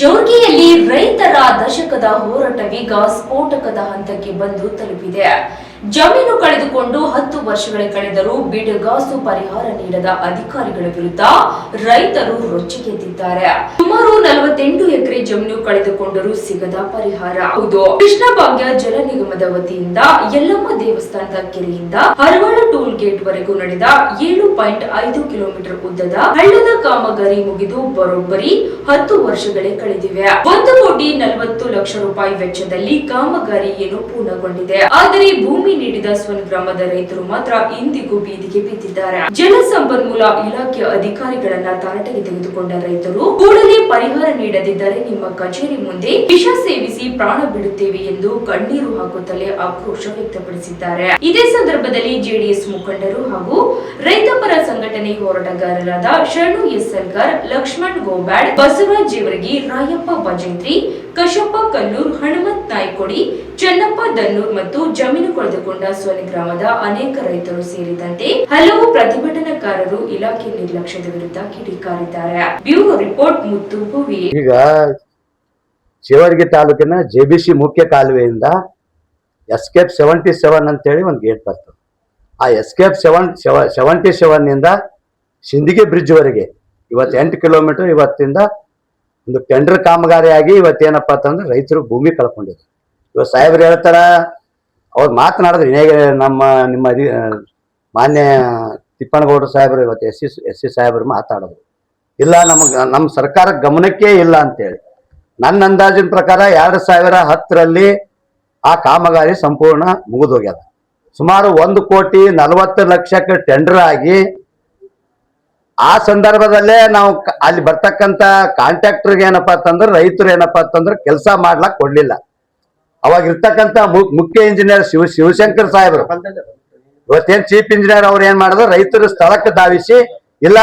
ಜೋರ್ಗಿಯಲ್ಲಿ ರೈತರ ದಶಕದ ಹೋರಾಟವೀಗ ಸ್ಫೋಟಕದ ಹಂತಕ್ಕೆ ಬಂದು ತಲುಪಿದೆ. ಜಮೀನು ಕಳೆದುಕೊಂಡು 10 ವರ್ಷಗಳೇ ಕಳೆದರೂ ಬಿಡುಗಾಸು ಪರಿಹಾರ ನೀಡದ ಅಧಿಕಾರಿಗಳ ವಿರುದ್ಧ ರೈತರು ರೊಚ್ಚಿಗೆದ್ದಿದ್ದಾರೆ. ಸುಮಾರು 48 ಎಕರೆ ಜಮೀನು ಕಳೆದುಕೊಂಡರೂ ಸಿಗದ ಪರಿಹಾರ. ಹೌದು, ಕೃಷ್ಣ ಭಾಗ್ಯ ಜಲ ನಿಗಮದ ವತಿಯಿಂದ ಯಲ್ಲಮ್ಮ ದೇವಸ್ಥಾನದ ಕೆರೆಯಿಂದ ಹರವಾಳ ಟೋಲ್ ಗೇಟ್ ವರೆಗೂ ನಡೆದ 7.5 ಕಿಲೋಮೀಟರ್ ಉದ್ದದ ಹಳ್ಳದ ಕಾಮಗಾರಿ ಮುಗಿದು ಬರೋಬ್ಬರಿ 10 ವರ್ಷಗಳೇ ಕಳೆದಿವೆ. 1,40,00,000 ರೂಪಾಯಿ ವೆಚ್ಚದಲ್ಲಿ ಕಾಮಗಾರಿ ಏನು ಪೂರ್ಣಗೊಂಡಿದೆ. ಆದರೆ ಭೂಮಿ ನೀಡಿದ ಸ್ವಗ್ರಾಮದ ರೈತರು ಮಾತ್ರ ಇಂದಿಗೂ ಬೀದಿಗೆ ಬಿದ್ದಿದ್ದಾರೆ. ಜಲಸಂಪನ್ಮೂಲ ಇಲಾಖೆ ಅಧಿಕಾರಿಗಳನ್ನ ತರಾಟೆಗೆ ತೆಗೆದುಕೊಂಡ ರೈತರು ಕೂಡಲೇ ಪರಿಹಾರ ನೀಡದಿದ್ದರೆ ನಿಮ್ಮ ಕಚೇರಿ ಮುಂದೆ ವಿಷ ಸೇವಿಸಿ ಪ್ರಾಣ ಬಿಡುತ್ತೇವೆ ಎಂದು ಕಣ್ಣೀರು ಹಾಕುತ್ತಲೇ ಆಕ್ರೋಶ ವ್ಯಕ್ತಪಡಿಸಿದ್ದಾರೆ. ಇದೇ ಸಂದರ್ಭದಲ್ಲಿ ಜೆಡಿಎಸ್ ಮುಖಂಡರು ಹಾಗೂ ರೈತಪರ ಸಂಘಟನೆ ಹೋರಾಟಗಾರರಾದ ಶರಣು ಎಸ್ ಸಲ್ಗಾರ್, ಲಕ್ಷ್ಮಣ್ ಗೋಬ್ಯಾಡ್, ಬಸವರಾಜ್ ಜೇವರ್ಗಿ, ರಾಯಪ್ಪ ಬಜೇಂದ್ರಿ, ಕಶಪ್ಪ ಕಲ್ಲೂರ್, ಹನುಮಂತ್ ನಾಯ್ಕೊಡಿ, ಚೆನ್ನಪ್ಪ ದನ್ನೂರ್ ಮತ್ತು ಜಮೀನು ಕಳೆದುಕೊಂಡ ಸ್ವಗ್ರಾಮದ ಅನೇಕ ರೈತರು ಸೇರಿದಂತೆ ಹಲವು ಪ್ರತಿಭಟನಾಕಾರರು ಇಲಾಖೆ ನಿರ್ಲಕ್ಷ್ಯದ ವಿರುದ್ಧ ಕಿಡಿಕಾರಿದ್ದಾರೆ. ಬ್ಯೂರೋ ರಿಪೋರ್ಟ್, ಮುತ್ತು ಭುವಿ. ಈಗ ಜೇವರ್ಗಿ ತಾಲೂಕಿನ ಜೆಬಿಸಿ ಮುಖ್ಯ ಕಾಲುವೆಯಿಂದ ಎಸ್ಕೇಪ್ 77 ಅಂತೇಳಿ ಒಂದು ಗೇಟ್ ಬರ್ತದೆ. ಆ ಎಸ್ಕೇಪ್ 77 ನಿಂದ ಸಿಂದಗಿ ಬ್ರಿಡ್ಜ್ ವರೆಗೆ ಇವತ್ತು 8 ಕಿಲೋಮೀಟರ್ ಇವತ್ತಿಂದ ಒಂದು ಟೆಂಡರ್ ಕಾಮಗಾರಿ ಆಗಿ ಇವತ್ತೇನಪ್ಪ ಅಂತಂದ್ರೆ ರೈತರು ಭೂಮಿ ಕಳ್ಕೊಂಡಿದ್ದಾರೆ. ಇವತ್ತು ಸಾಹೇಬ್ರು ಹೇಳ್ತಾರ, ಅವ್ರು ಮಾತನಾಡಿದ್ರೆ ನಿಮ್ಮ ಮಾನ್ಯ ತಿಪ್ಪನಗೌಡರು ಸಾಹೇಬರು ಇವತ್ತು ಎಸ್ ಸಿ ಸಾಹೇಬರು ಮಾತಾಡೋದು ಇಲ್ಲ, ನಮ್ಮ ಸರ್ಕಾರ ಗಮನಕ್ಕೆ ಇಲ್ಲ ಅಂತೇಳಿ. ನನ್ನ ಅಂದಾಜಿನ ಪ್ರಕಾರ 2010ರಲ್ಲಿ ಆ ಕಾಮಗಾರಿ ಸಂಪೂರ್ಣ ಮುಗಿದೋಗ್ಯದ. ಸುಮಾರು 1,40,00,000 ಟೆಂಡರ್ ಆಗಿ ಆ ಸಂದರ್ಭದಲ್ಲೇ ನಾವು ಅಲ್ಲಿ ಬರ್ತಕ್ಕಂಥ ಕಾಂಟ್ರಾಕ್ಟರ್ಗೆ ಏನಪ್ಪಾ ಅಂತಂದ್ರೆ ರೈತರು ಏನಪ್ಪಾ ಅಂತಂದ್ರೆ ಕೆಲಸ ಮಾಡ್ಲಾಕ್ ಕೊಡ್ಲಿಲ್ಲ. ಅವಾಗ ಇರ್ತಕ್ಕಂಥ ಮುಖ್ಯ ಇಂಜಿನಿಯರ್ ಶಿವಶಂಕರ್ ಸಾಹೇಬರು, ಇವತ್ತೇನ್ ಚೀಫ್ ಇಂಜಿನಿಯರ್ ಅವ್ರು ಏನ್ ಮಾಡಿದ್ರು, ರೈತರು ಸ್ಥಳಕ್ಕೆ ಧಾವಿಸಿ ಇಲ್ಲ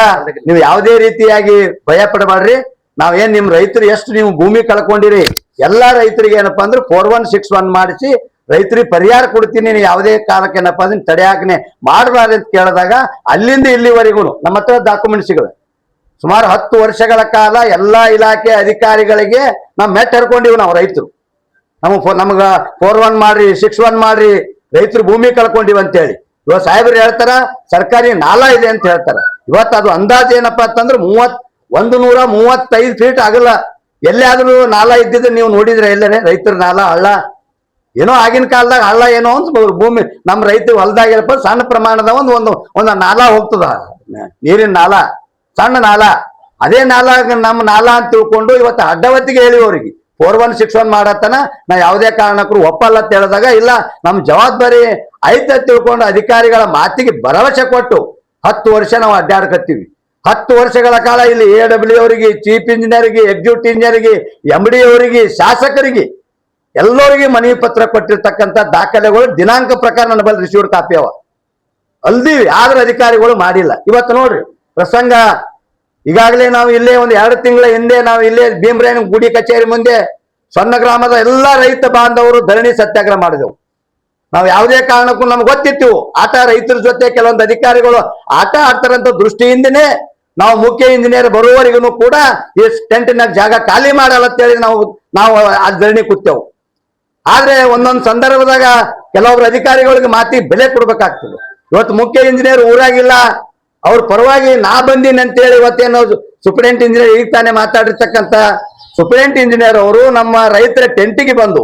ನೀವು ಯಾವುದೇ ರೀತಿಯಾಗಿ ಭಯ ಪಡಬೇಡ್ರಿ, ನಾವೇನ್ ನಿಮ್ ರೈತರು ಎಷ್ಟು ನೀವು ಭೂಮಿ ಕಳ್ಕೊಂಡಿರಿ ಎಲ್ಲಾ ರೈತರಿಗೆ ಏನಪ್ಪಾ ಅಂದ್ರೆ 4161 ಮಾಡಿಸಿ ರೈತರಿಗೆ ಪರಿಹಾರ ಕೊಡ್ತೀನಿ, ನೀವು ಯಾವುದೇ ಕಾಲಕ್ಕೆ ಏನಪ್ಪಾ ಅಂದ್ರೆ ತಡೆಯಾಜ್ಞೆ ಮಾಡಬಾರ್ದು ಅಂತ ಕೇಳಿದಾಗ ಅಲ್ಲಿಂದ ಇಲ್ಲಿವರೆಗೂ ನಮ್ಮ ಹತ್ರ ಡಾಕ್ಯುಮೆಂಟ್ಸ್ಗಳು ಸುಮಾರು 10 ವರ್ಷಗಳ ಕಾಲ ಎಲ್ಲಾ ಇಲಾಖೆ ಅಧಿಕಾರಿಗಳಿಗೆ ನಾವು ಮೆಟ್ ಹರ್ಕೊಂಡಿವಿ. ನಾವು ರೈತರು ನಮಗ 41 ಮಾಡ್ರಿ 61 ಮಾಡ್ರಿ ರೈತರು ಭೂಮಿ ಕಳ್ಕೊಂಡಿವಿ ಅಂತೇಳಿ. ಇವಾಗ ಸಾಹೇಬ್ರು ಹೇಳ್ತಾರ ಸರ್ಕಾರಿ ನಾಲಾ ಇದೆ ಅಂತ ಹೇಳ್ತಾರ. ಇವತ್ತು ಅದು ಅಂದಾಜು ಏನಪ್ಪಾ ಅಂತಂದ್ರೆ 135 ಫೀಟ್ ಆಗಲ್ಲ. ಎಲ್ಲಾದ್ರೂ ನಾಲಾ ಇದ್ದಿದ್ರೆ ನೀವು ನೋಡಿದ್ರೆ ಎಲ್ಲರೇ ರೈತರ ನಾಲಾ ಹಳ್ಳ ಏನೋ ಆಗಿನ ಕಾಲದಾಗ ಹಳ್ಳ ಏನೋ ಅಂತ ಭೂಮಿ ನಮ್ಮ ರೈತರು ಹೊಲದಾಗಿರಪ್ಪ ಸಣ್ಣ ಪ್ರಮಾಣದ ಒಂದು ನಾಲಾ ಹೋಗ್ತದ, ನೀರಿನ ನಾಲಾ, ಸಣ್ಣ ನಾಲಾ. ಅದೇ ನಾಲಾ ನಮ್ಮ ನಾಲಾ ಅಂತ ತಿಳ್ಕೊಂಡು ಇವತ್ತು ಅಡ್ಡವತ್ತಿಗೆ ಹೇಳಿ ಅವ್ರಿಗೆ 4161 ಮಾಡತ್ತನ ನಾ ಯಾವುದೇ ಕಾರಣಕ್ಕೂ ಒಪ್ಪಲ್ಲ ಅಂತ ಹೇಳಿದಾಗ ಇಲ್ಲ ನಮ್ಮ ಜವಾಬ್ದಾರಿ ಐತೆ ತಿಳ್ಕೊಂಡು ಅಧಿಕಾರಿಗಳ ಮಾತಿಗೆ ಭರವಸೆ ಕೊಟ್ಟು 10 ವರ್ಷ ನಾವು ಅಡ್ಡಾಡ್ಕತ್ತೀವಿ. 10 ವರ್ಷಗಳ ಕಾಲ ಇಲ್ಲಿ AW ಅವರಿಗೆ, ಚೀಫ್ ಇಂಜಿನಿಯರ್ಗೆ, ಎಕ್ಸಿಕ್ಯೂಟಿವ್ ಇಂಜಿನಿಯರ್ಗೆ, MD ಅವರಿಗೆ, ಶಾಸಕರಿಗೆ ಎಲ್ಲರಿಗೆ ಮನವಿ ಪತ್ರ ಕೊಟ್ಟಿರ್ತಕ್ಕಂಥ ದಾಖಲೆಗಳು ದಿನಾಂಕ ಪ್ರಕಾರ ನನ್ನ ಬಳಿ ರಿಸೀವ್ಡ್ ಕಾಪಿ ಅವ ಅಲ್ದಿವಿ, ಆದ್ರೆ ಅಧಿಕಾರಿಗಳು ಮಾಡಿಲ್ಲ. ಇವತ್ತು ನೋಡ್ರಿ ಪ್ರಸಂಗ, ಈಗಾಗಲೇ ನಾವು ಇಲ್ಲೇ ಒಂದು 2 ತಿಂಗಳ ಹಿಂದೆ ನಾವು ಇಲ್ಲೇ ಭೀಮರಾಯನ ಗುಡಿ ಕಚೇರಿ ಮುಂದೆ ಸಣ್ಣ ಗ್ರಾಮದ ಎಲ್ಲಾ ರೈತ ಬಾಂಧವರು ಧರಣಿ ಸತ್ಯಾಗ್ರಹ ಮಾಡಿದೆವು. ನಾವು ಯಾವುದೇ ಕಾರಣಕ್ಕೂ ನಮ್ಗೆ ಗೊತ್ತಿತ್ತು ರೈತರ ಜೊತೆ ಕೆಲವೊಂದು ಅಧಿಕಾರಿಗಳು ಆಟ ಆಡ್ತಾರಂತ ದೃಷ್ಟಿಯಿಂದನೇ ನಾವು ಮುಖ್ಯ ಇಂಜಿನಿಯರ್ ಬರುವವರೆಗೂ ಕೂಡ ಈ ಟೆಂಟಿನಾಗ ಜಾಗ ಖಾಲಿ ಮಾಡಲ್ಲ ಅಂತೇಳಿ ನಾವು ಆ ಧರಣಿ ಕೂತೇವು. ಆದ್ರೆ ಒಂದೊಂದು ಸಂದರ್ಭದಾಗ ಕೆಲವೊಬ್ರು ಅಧಿಕಾರಿಗಳಿಗೆ ಮಾತಿ ಬೆಲೆ ಕೊಡ್ಬೇಕಾಗ್ತದೆ. ಇವತ್ತು ಮುಖ್ಯ ಇಂಜಿನಿಯರ್ ಊರಾಗಿಲ್ಲ, ಅವ್ರ ಪರವಾಗಿ ನಾ ಬಂದೀನಿ ಅಂತೇಳಿ ಇವತ್ತೇನೋ ಸೂಪರಿಂಟ್ ಇಂಜಿನಿಯರ್ ಈಗ ತಾನೇ ಮಾತಾಡಿರ್ತಕ್ಕಂಥ ಸೂಪರಿಂಟ್ ಇಂಜಿನಿಯರ್ ಅವರು ನಮ್ಮ ರೈತರ ಟೆಂಟಿಗೆ ಬಂದು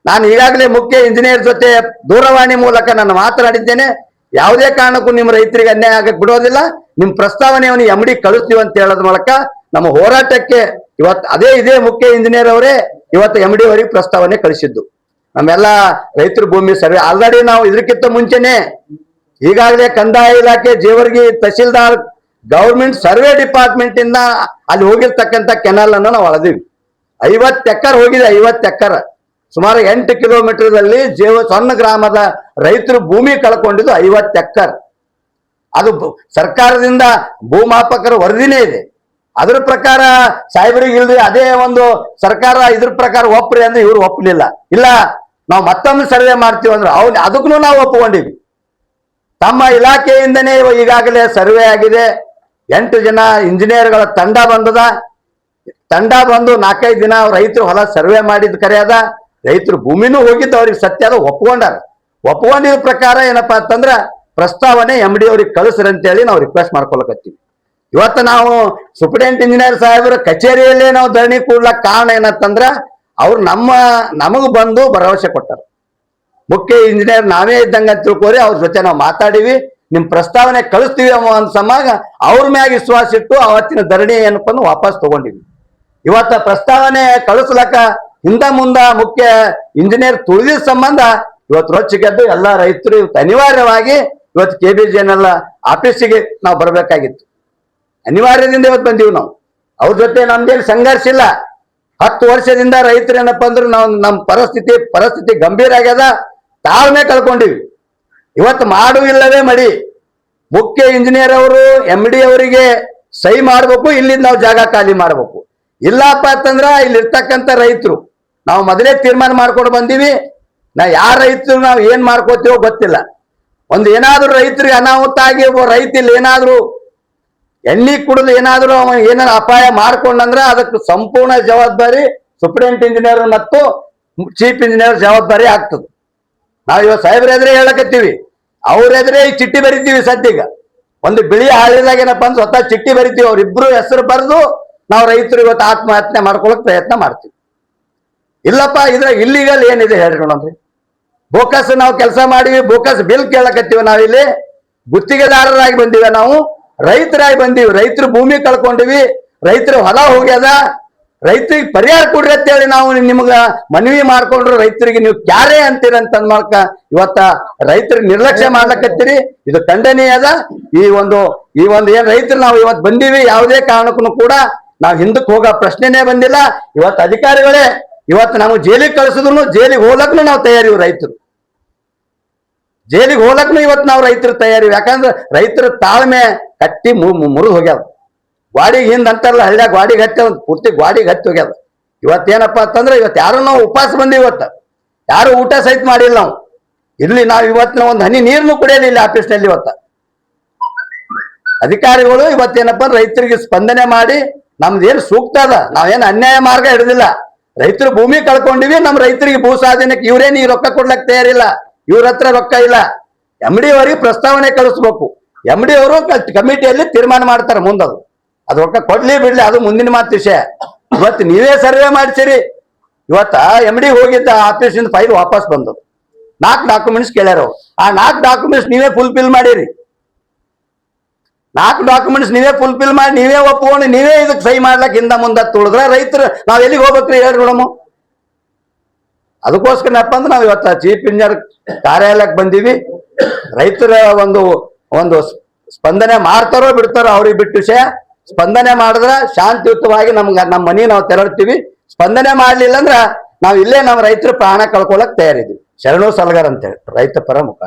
ನಾನು ಈಗಾಗಲೇ ಮುಖ್ಯ ಇಂಜಿನಿಯರ್ ಜೊತೆ ದೂರವಾಣಿ ಮೂಲಕ ನಾನು ಮಾತನಾಡಿದ್ದೇನೆ, ಯಾವುದೇ ಕಾರಣಕ್ಕೂ ನಿಮ್ಮ ರೈತರಿಗೆ ಅನ್ಯಾಯ ಆಗಕ್ಕೆ ಬಿಡೋದಿಲ್ಲ, ನಿಮ್ಮ ಪ್ರಸ್ತಾವನೆಯನ್ನು MD ಕಳಿಸ್ತೀವಿ ಅಂತ ಹೇಳೋದ್ ಮೂಲಕ ನಮ್ಮ ಹೋರಾಟಕ್ಕೆ ಇವತ್ತು ಇದೇ ಮುಖ್ಯ ಇಂಜಿನಿಯರ್ ಅವರೇ ಇವತ್ತು MD ಅವರಿಗೆ ಪ್ರಸ್ತಾವನೆ ಕಳಿಸಿದ್ದು. ನಮ್ಮೆಲ್ಲ ರೈತರ ಭೂಮಿ ಸರ್ವೆ ಆಲ್ರೆಡಿ ನಾವು ಇದಕ್ಕಿಂತ ಮುಂಚೆನೆ ಈಗಾಗಲೇ ಕಂದಾಯ ಇಲಾಖೆ, Jevargi tahsildar, government survey department ಇಂದ ಅಲ್ಲಿ ಹೋಗಿರ್ತಕ್ಕಂಥ ಕೆನಾಲ್ ಅನ್ನು ನಾವು ಅಳದೀವಿ. 50 ಎಕರ್ ಹೋಗಿದೆ, 50 ಎಕರ್ ಸುಮಾರು 8 ಕಿಲೋಮೀಟರ್ದಲ್ಲಿ ಸಣ್ಣ ಗ್ರಾಮದ ರೈತರು ಭೂಮಿ ಕಳ್ಕೊಂಡಿದ್ದು 50 ಎಕರ್. ಅದು ಸರ್ಕಾರದಿಂದ ಭೂಮಾಪಕರ ವರದಿನೇ ಇದೆ. ಅದ್ರ ಪ್ರಕಾರ ಸಾಹೇಬರಿಗೆ ಇಲ್ರಿ, ಅದೇ ಒಂದು ಸರ್ಕಾರ ಇದ್ರ ಪ್ರಕಾರ ಒಪ್ಪ್ರಿ ಅಂದ್ರೆ ಇವ್ರು ಒಪ್ಪಲಿಲ್ಲ. ಇಲ್ಲ ನಾವು ಮತ್ತೊಮ್ಮೆ ಸರ್ವೆ ಮಾಡ್ತೀವಿ ಅಂದ್ರೆ ಅದಕ್ಕೂ ನಾವು ಒಪ್ಪಿಕೊಂಡಿವಿ. ತಮ್ಮ ಇಲಾಖೆಯಿಂದನೇ ಈಗಾಗಲೇ ಸರ್ವೆ ಆಗಿದೆ. 8 ಜನ ಇಂಜಿನಿಯರ್ಗಳ ತಂಡ ಬಂದದ. ತಂಡ ಬಂದು 4-5 ದಿನ ರೈತರು ಹೊಲ ಸರ್ವೆ ಮಾಡಿದ ಕರೆ ಅದ, ರೈತರು ಭೂಮಿನೂ ಹೋಗಿದ್ದು ಅವ್ರಿಗೆ ಸತ್ಯ ಅದ, ಒಪ್ಕೊಂಡಿದ ಪ್ರಕಾರ ಏನಪ್ಪಾ ಅಂತಂದ್ರ ಪ್ರಸ್ತಾವನೆ MD ಅವ್ರಿಗೆ ಕಳಿಸ್ರಿ ಅಂತೇಳಿ ನಾವು ರಿಕ್ವೆಸ್ಟ್ ಮಾಡ್ಕೊಳಕತ್ತೀವಿ. ಇವತ್ತು ನಾವು ಸೂಪರಿಂಟೆಂಡೆಂಟ್ ಇಂಜಿನಿಯರ್ ಸಾಹೇಬರ ಕಚೇರಿಯಲ್ಲೇ ನಾವು ಧರಣಿ ಕೂಡ್ಲಕ್ ಕಾರಣ ಏನಂತಂದ್ರ ಅವ್ರು ನಮಗ್ ಬಂದು ಭರವಸೆ ಕೊಟ್ಟಾರ. ಮುಖ್ಯ ಇಂಜಿನಿಯರ್ ನಾವೇ ಇದ್ದಂಗ ಅಂತ ತಿಳ್ಕೋರಿ, ಅವ್ರ ಜೊತೆ ನಾವು ಮಾತಾಡಿವಿ, ನಿಮ್ ಪ್ರಸ್ತಾವನೆ ಕಳಿಸ್ತೀವಿ ಅನ್ನೋ ಸಮಾಗ ಅವ್ರ ಮ್ಯಾಗ ವಿಶ್ವಾಸ ಇಟ್ಟು ಅವತ್ತಿನ ಧರಣಿ ಏನಪ್ಪ ವಾಪಸ್ ತಗೊಂಡಿವಿ. ಇವತ್ತ ಪ್ರಸ್ತಾವನೆ ಕಳಿಸ್ಲಕ್ಕ ಹಿಂದ ಮುಂದ ಮುಖ್ಯ ಇಂಜಿನಿಯರ್ ತುಳಿದ ಸಂಬಂಧ ಇವತ್ತು ರೊಚ್ಚಿಗೆದ್ದು ಎಲ್ಲಾ ರೈತರು ಇವತ್ತು ಅನಿವಾರ್ಯವಾಗಿ ಇವತ್ತು KBJNL ಆಫೀಸಿಗೆ ನಾವು ಬರ್ಬೇಕಾಗಿತ್ತು. ಅನಿವಾರ್ಯದಿಂದ ಇವತ್ತು ಬಂದೀವಿ ನಾವು. ಅವ್ರ ಜೊತೆ ನಮ್ದೇನು ಸಂಘರ್ಷ ಇಲ್ಲ. 10 ವರ್ಷದಿಂದ ರೈತರು ಏನಪ್ಪ ಅಂದ್ರೆ ನಾವು ನಮ್ಮ ಪರಿಸ್ಥಿತಿ ಗಂಭೀರ ಆಗ್ಯದ, ತಾಳ್ಮೆ ಕಳ್ಕೊಂಡಿವಿ. ಇವತ್ತು ಮಾಡು ಇಲ್ಲವೇ ಮಡಿ. ಮುಖ್ಯ ಇಂಜಿನಿಯರ್ ಅವರು MD ಅವರಿಗೆ ಸಹಿ ಮಾಡ್ಬೇಕು, ಇಲ್ಲಿಂದ ನಾವು ಜಾಗ ಖಾಲಿ ಮಾಡ್ಬೇಕು. ಇಲ್ಲಪ್ಪ ಅಂತಂದ್ರ ಇಲ್ಲಿ ಇರ್ತಕ್ಕಂಥ ರೈತರು ನಾವು ಮೊದಲೇ ತೀರ್ಮಾನ ಮಾಡ್ಕೊಂಡು ಬಂದೀವಿ. ಯಾರ ರೈತರು ನಾವು ಏನ್ ಮಾಡ್ಕೋತೀವೋ ಗೊತ್ತಿಲ್ಲ. ಒಂದು ಏನಾದ್ರು ರೈತರಿಗೆ ಅನಾಹುತ ಆಗಿ ಒಬ್ಬ ರೈತ ಇಲ್ಲಿ ಏನಾದ್ರು ಎಣ್ಣೆ ಕುಡಿದು ಏನಾದ್ರು ಏನಾದ್ರು ಅಪಾಯ ಮಾಡ್ಕೊಂಡಂದ್ರ ಅದಕ್ಕೆ ಸಂಪೂರ್ಣ ಜವಾಬ್ದಾರಿ ಸೂಪರಿಂಟೆಂಡೆಂಟ್ ಇಂಜಿನಿಯರ್ ಮತ್ತು ಚೀಫ್ ಇಂಜಿನಿಯರ್ ಜವಾಬ್ದಾರಿ ಆಗ್ತದೆ. ನಾವು ಇವತ್ತು ಸಾಹೇಬ್ರ ಎದುರೇ ಹೇಳಕತ್ತೀವಿ, ಅವ್ರ ಎದುರೇ ಈ ಚಿಟ್ಟಿ ಬರಿತೀವಿ. ಸದ್ಯಗ ಒಂದು ಬಿಳಿ ಹಾಳಿದಾಗ ಏನಪ್ಪ ಅಂದ್ರೆ ಸ್ವತಃ ಚಿಟ್ಟಿ ಬರಿತೀವಿ, ಅವ್ರಿಬ್ರು ಹೆಸರು ಬರೆದು ನಾವು ರೈತರು ಇವತ್ತು ಆತ್ಮಹತ್ಯೆ ಮಾಡ್ಕೊಳಕ್ ಪ್ರಯತ್ನ ಮಾಡ್ತೀವಿ. ಇಲ್ಲಪ್ಪ ಇದ್ರ ಇಲ್ಲಿಗಲ್ ಏನಿದೆ ಹೇಳ್ರಿ ನೋಡ್ರಿ. ಬೋಕಸ್ ನಾವು ಕೆಲಸ ಮಾಡಿವಿ, ಬೋಕಸ್ ಬಿಲ್ ಕೇಳಕತ್ತೀವಿ. ನಾವಿಲ್ಲಿ ಗುತ್ತಿಗೆದಾರರಾಗಿ ಬಂದಿವ, ನಾವು ರೈತರಾಗಿ ಬಂದೀವಿ. ರೈತರು ಭೂಮಿ ಕಳ್ಕೊಂಡಿವಿ, ರೈತರು ಹೊಲ ಹೋಗ್ಯದ, ರೈತರಿಗೆ ಪರಿಹಾರ ಕೊಡ್ರಿ ಅಂತೇಳಿ ನಾವು ನಿಮ್ಗ ಮನವಿ ಮಾಡ್ಕೊಂಡ್ರು. ರೈತರಿಗೆ ನೀವು ಕ್ಯಾರೇ ಅಂತೀರಂತ ಮಾಡ್ಕ ಇವತ್ತ ರೈತರಿಗೆ ನಿರ್ಲಕ್ಷ್ಯ ಮಾಡ್ಲಕತ್ತೀರಿ. ಇದು ಖಂಡನೀಯ ಅದ. ಈ ಒಂದು ಏನ್ ರೈತರು ನಾವು ಇವತ್ತು ಬಂದೀವಿ, ಯಾವುದೇ ಕಾರಣಕ್ಕೂ ಕೂಡ ನಾವು ಹಿಂದಕ್ಕೆ ಹೋಗೋ ಪ್ರಶ್ನೆನೇ ಬಂದಿಲ್ಲ. ಇವತ್ತು ಅಧಿಕಾರಿಗಳೇ ಇವತ್ತು ನಾವು ಜೈಲಿಗೆ ಕಳಿಸಿದ್ರು ಜೈಲಿಗೆ ಹೋಗ್ಲಕ್ನು ನಾವು ತಯಾರಿ. ರೈತರು ಜೈಲಿಗೆ ಹೋಗ್ಲಕ್ನು ಇವತ್ತು ನಾವು ರೈತರು ತಯಾರಿ. ಯಾಕಂದ್ರೆ ರೈತರ ತಾಳ್ಮೆ ಕಟ್ಟಿ ಮುರಿದು ಹೋಗ್ಯಾವ. ಗಾಡಿಗೆ ಹಿಂದ್ ಅಂತಾರಲ್ಲ, ಹಳ್ಳ್ಯಾಗ ಗಾಡಿಗೆ ಹತ್ತಿ ಪೂರ್ತಿ ಗಾಡಿಗೆ ಹತ್ತಿ ಹೋಗ್ಯಾದ. ಇವತ್ತೇನಪ್ಪಾ ಅಂತಂದ್ರೆ ಇವತ್ತು ಯಾರು ನಾವು ಉಪವಾಸ ಬಂದಿ, ಇವತ್ತು ಯಾರು ಊಟ ಸಹಿತ ಮಾಡಿಲ್ಲ. ನಾವು ಇಲ್ಲಿ ನಾವು ಇವತ್ತಿನ ಒಂದು ಹನಿ ನೀರ್ನು ಕುಡಿಯೋದಿಲ್ಲ ಇಲ್ಲಿ ಆಫೀಸ್ನಲ್ಲಿ. ಇವತ್ತ ಅಧಿಕಾರಿಗಳು ಇವತ್ತೇನಪ್ಪ ರೈತರಿಗೆ ಸ್ಪಂದನೆ ಮಾಡಿ ನಮ್ದೇನು ಸೂಕ್ತ ಅದ, ನಾವೇನು ಅನ್ಯಾಯ ಮಾರ್ಗ ಹಿಡಿದಿಲ್ಲ. ರೈತರು ಭೂಮಿ ಕಳ್ಕೊಂಡಿವಿ, ನಮ್ಮ ರೈತರಿಗೆ ಭೂ ಸ್ವಾಧೀನಕ್ಕೆ ಇವ್ರೇನು ಈ ರೊಕ್ಕ ಕೊಡ್ಲಕ್ ತಯಾರಿಲ್ಲ, ಇವ್ರ ಹತ್ರ ರೊಕ್ಕ ಇಲ್ಲ. MD ಅವರಿಗೆ ಪ್ರಸ್ತಾವನೆ ಕಳಿಸ್ಬೇಕು. MD ಅವರು ಕಮಿಟಿಯಲ್ಲಿ ತೀರ್ಮಾನ ಮಾಡ್ತಾರೆ ಮುಂದದು. ಅದು ರೊಕ್ಕ ಕೊಡ್ಲಿ ಬಿಡ್ಲಿ ಅದು ಮುಂದಿನ ಮಾತು ವಿಷಯ. ಇವತ್ತು ನೀವೇ ಸರ್ವೆ ಮಾಡ್ತೀರಿ. ಇವತ್ತ MD ಹೋಗಿದ್ದ ಆಫೀಸಿಂದ ಫೈಲ್ ವಾಪಸ್ ಬಂದದು. 4 ಡಾಕ್ಯುಮೆಂಟ್ಸ್ ಕೇಳ್ಯಾರ. ಆ 4 ಡಾಕ್ಯುಮೆಂಟ್ಸ್ ನೀವೇ ಫುಲ್ಫಿಲ್ ಮಾಡಿರಿ. 4 ಡಾಕ್ಯುಮೆಂಟ್ಸ್ ನೀವೇ ಫುಲ್ಫಿಲ್ ಮಾಡಿ ನೀವೇ ಒಪ್ಕೊಂಡು ನೀವೇ ಇದಕ್ಕೆ ಸಹಿ ಮಾಡ್ಲಕ್ಕೆ ಹಿಂದ ಮುಂದೆ ತುಳಿದ್ರೆ ರೈತರು ನಾವ್ ಎಲ್ಲಿಗೆ ಹೋಗ್ಬೇಕ್ರಿ ಹೇಳ್ರಿ ನೋಡಮ್ಮ. ಅದಕ್ಕೋಸ್ಕರಪ್ಪ ಅಂದ್ರೆ ನಾವು ಇವತ್ತು ಚೀಫ್ ಇಂಜಿನಿಯರ್ ಕಾರ್ಯಾಲಯಕ್ಕೆ ಬಂದೀವಿ. ರೈತರ ಒಂದು ಸ್ಪಂದನೆ ಮಾಡ್ತಾರೋ ಬಿಡ್ತಾರೋ ಅವ್ರಿಗೆ ಬಿಟ್ಟು ವಿಷಯ. ಸ್ಪಂದನೆ ಮಾಡಿದ್ರ ಶಾಂತಿಯುತವಾಗಿ ನಮ್ಮ ಮನೆ ನಾವು ತೆರಳ್ತೀವಿ. ಸ್ಪಂದನೆ ಮಾಡ್ಲಿಲ್ಲ ಅಂದ್ರ ನಾವು ಇಲ್ಲೇ ನಮ್ಮ ರೈತರ ಪ್ರಾಣ ಕಳ್ಕೊಳಕ್ ತಯಾರಿದ್ದೀವಿ. ಶರಣು ಸಲಗರ್ ಅಂತೇಳಿ ರೈತ ಪರ ಮುಖಂಡ.